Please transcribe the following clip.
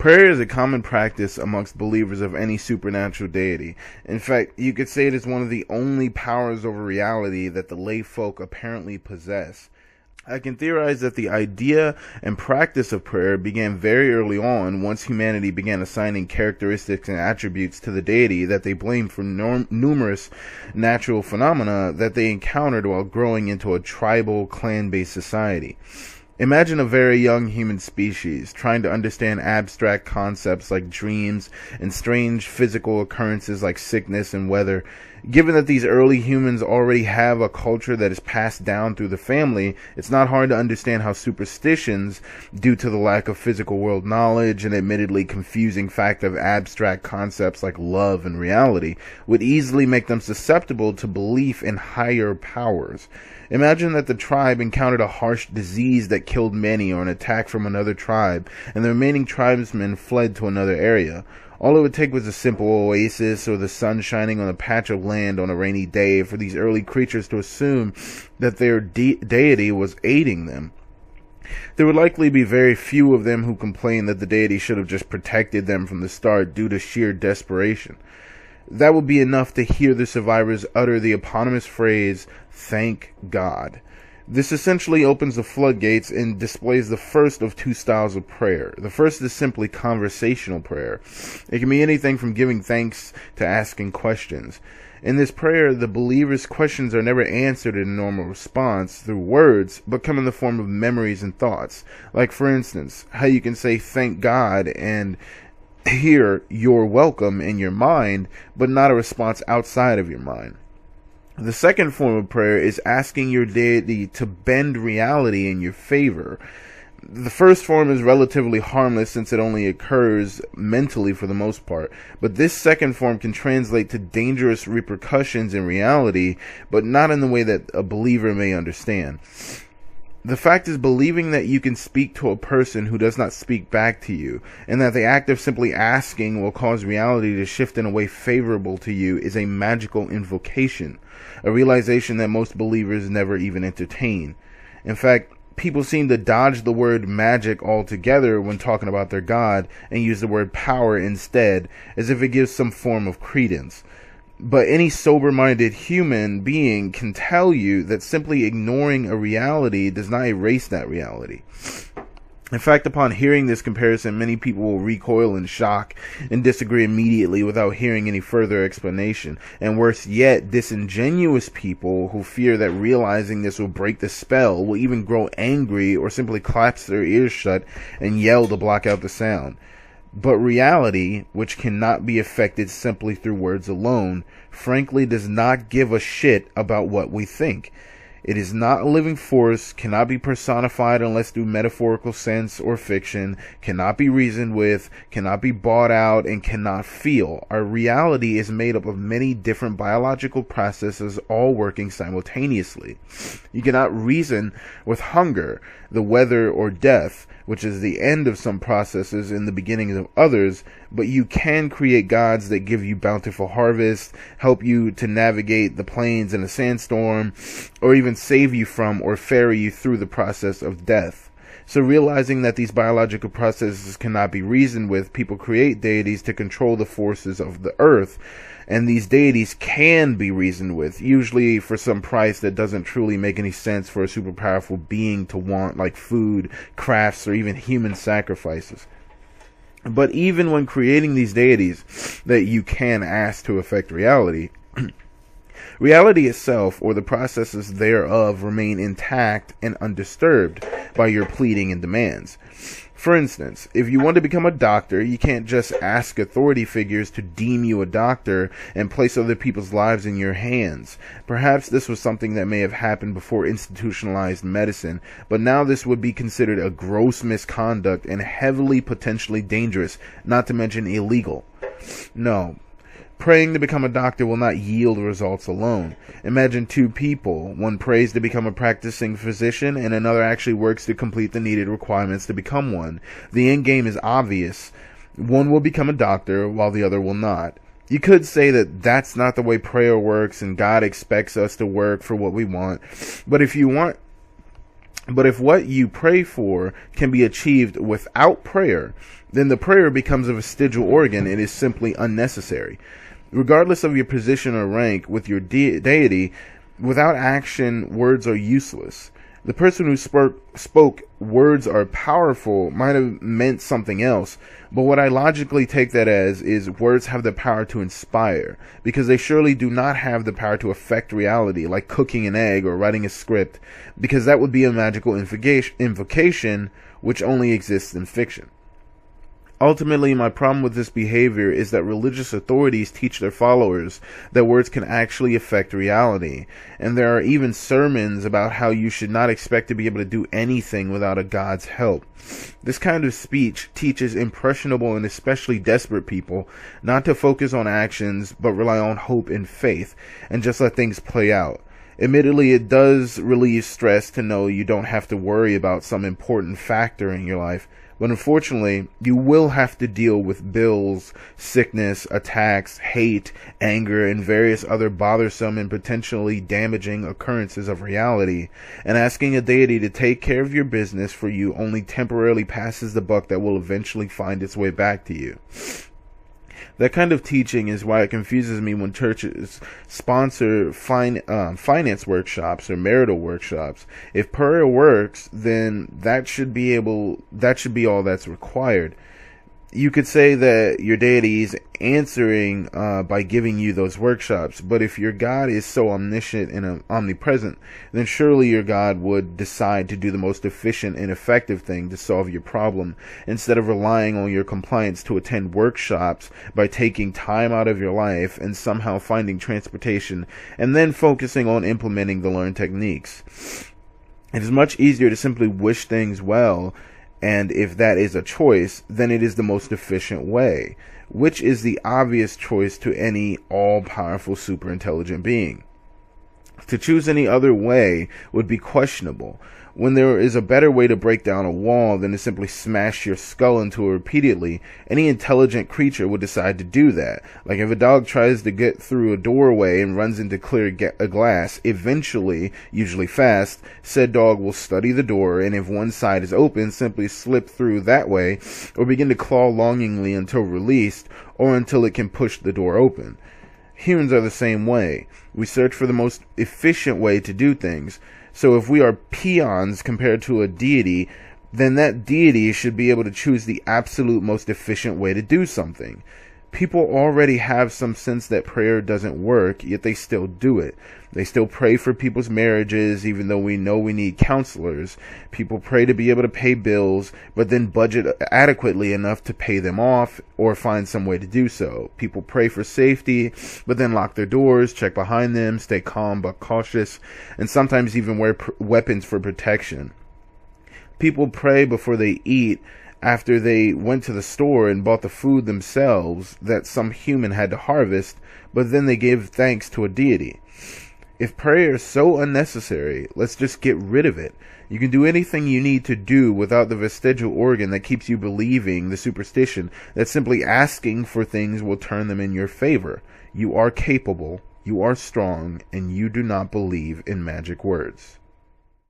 Prayer is a common practice amongst believers of any supernatural deity. In fact, you could say it is one of the only powers over reality that the lay folk apparently possess. I can theorize that the idea and practice of prayer began very early on, once humanity began assigning characteristics and attributes to the deity that they blamed for numerous natural phenomena that they encountered while growing into a tribal, clan-based society. Imagine a very young human species trying to understand abstract concepts like dreams and strange physical occurrences like sickness and weather. Given that these early humans already have a culture that is passed down through the family, it's not hard to understand how superstitions, due to the lack of physical world knowledge and admittedly confusing fact of abstract concepts like love and reality, would easily make them susceptible to belief in higher powers. Imagine that the tribe encountered a harsh disease that killed many, or an attack from another tribe, and the remaining tribesmen fled to another area. All it would take was a simple oasis or the sun shining on a patch of land on a rainy day for these early creatures to assume that their deity was aiding them. There would likely be very few of them who complained that the deity should have just protected them from the start due to sheer desperation. That would be enough to hear the survivors utter the eponymous phrase, "Thank God." This essentially opens the floodgates and displays the first of two styles of prayer. The first is simply conversational prayer. It can be anything from giving thanks to asking questions. In this prayer, the believer's questions are never answered in a normal response through words, but come in the form of memories and thoughts. Like, for instance, how you can say "thank God" and hear "you're welcome" in your mind, but not a response outside of your mind. The second form of prayer is asking your deity to bend reality in your favor. The first form is relatively harmless since it only occurs mentally for the most part, but this second form can translate to dangerous repercussions in reality, but not in the way that a believer may understand. The fact is, believing that you can speak to a person who does not speak back to you, and that the act of simply asking will cause reality to shift in a way favorable to you, is a magical invocation, a realization that most believers never even entertain. In fact, people seem to dodge the word magic altogether when talking about their God and use the word power instead, as if it gives some form of credence. But any sober-minded human being can tell you that simply ignoring a reality does not erase that reality. In fact, upon hearing this comparison, many people will recoil in shock and disagree immediately without hearing any further explanation. And worse yet, disingenuous people who fear that realizing this will break the spell will even grow angry or simply collapse their ears shut and yell to block out the sound. But reality, which cannot be affected simply through words alone, frankly does not give a shit about what we think. It is not a living force, cannot be personified unless through metaphorical sense or fiction, cannot be reasoned with, cannot be bought out, and cannot feel. Our reality is made up of many different biological processes all working simultaneously. You cannot reason with hunger, the weather, or death, which is the end of some processes and the beginning of others, but you can create gods that give you bountiful harvests, help you to navigate the plains in a sandstorm, or even save you from or ferry you through the process of death. So realizing that these biological processes cannot be reasoned with, people create deities to control the forces of the earth. And these deities can be reasoned with, usually for some price that doesn't truly make any sense for a super powerful being to want, like food, crafts, or even human sacrifices. But even when creating these deities that you can ask to affect reality, reality itself, or the processes thereof, remain intact and undisturbed by your pleading and demands. For instance, if you want to become a doctor, you can't just ask authority figures to deem you a doctor and place other people's lives in your hands. Perhaps this was something that may have happened before institutionalized medicine, but now this would be considered a gross misconduct and heavily potentially dangerous, not to mention illegal. No. Praying to become a doctor will not yield results alone. Imagine two people. One prays to become a practicing physician, and another actually works to complete the needed requirements to become one. The end game is obvious. One will become a doctor, while the other will not. You could say that that's not the way prayer works, and God expects us to work for what we want. But if you want But if what you pray for can be achieved without prayer, then the prayer becomes a vestigial organ. It is simply unnecessary. Regardless of your position or rank with your deity, without action, words are useless. The person who spoke words are powerful might have meant something else, but what I logically take that as is words have the power to inspire, because they surely do not have the power to affect reality, like cooking an egg or writing a script, because that would be a magical invocation which only exists in fiction. Ultimately, my problem with this behavior is that religious authorities teach their followers that words can actually affect reality, and there are even sermons about how you should not expect to be able to do anything without a God's help. This kind of speech teaches impressionable and especially desperate people not to focus on actions, but rely on hope and faith, and just let things play out. Admittedly, it does relieve stress to know you don't have to worry about some important factor in your life, but unfortunately, you will have to deal with bills, sickness, attacks, hate, anger, and various other bothersome and potentially damaging occurrences of reality, and asking a deity to take care of your business for you only temporarily passes the buck that will eventually find its way back to you. That kind of teaching is why it confuses me when churches sponsor finance workshops or marital workshops. If prayer works, then that should be all that's required. You could say that your deity is answering by giving you those workshops, but if your God is so omniscient and omnipresent, then surely your God would decide to do the most efficient and effective thing to solve your problem, instead of relying on your compliance to attend workshops by taking time out of your life and somehow finding transportation and then focusing on implementing the learned techniques. It is much easier to simply wish things well, and if that is a choice, then it is the most efficient way, which is the obvious choice to any all-powerful superintelligent being. To choose any other way would be questionable, when there is a better way to break down a wall than to simply smash your skull into it repeatedly. Any intelligent creature would decide to do that. Like if a dog tries to get through a doorway and runs into clear glass, eventually, usually fast, said dog will study the door, and if one side is open, simply slip through that way, or begin to claw longingly until released, or until it can push the door open. Humans are the same way. We search for the most efficient way to do things. So if we are peons compared to a deity, then that deity should be able to choose the absolute most efficient way to do something. People already have some sense that prayer doesn't work, yet they still do it. They still pray for people's marriages, even though we know we need counselors. People pray to be able to pay bills, but then budget adequately enough to pay them off or find some way to do so. People pray for safety, but then lock their doors, check behind them, stay calm but cautious, and sometimes even wear weapons for protection. People pray before they eat, after they went to the store and bought the food themselves that some human had to harvest, but then they gave thanks to a deity. If prayer is so unnecessary, let's just get rid of it. You can do anything you need to do without the vestigial organ that keeps you believing the superstition that simply asking for things will turn them in your favor. You are capable, you are strong, and you do not believe in magic words.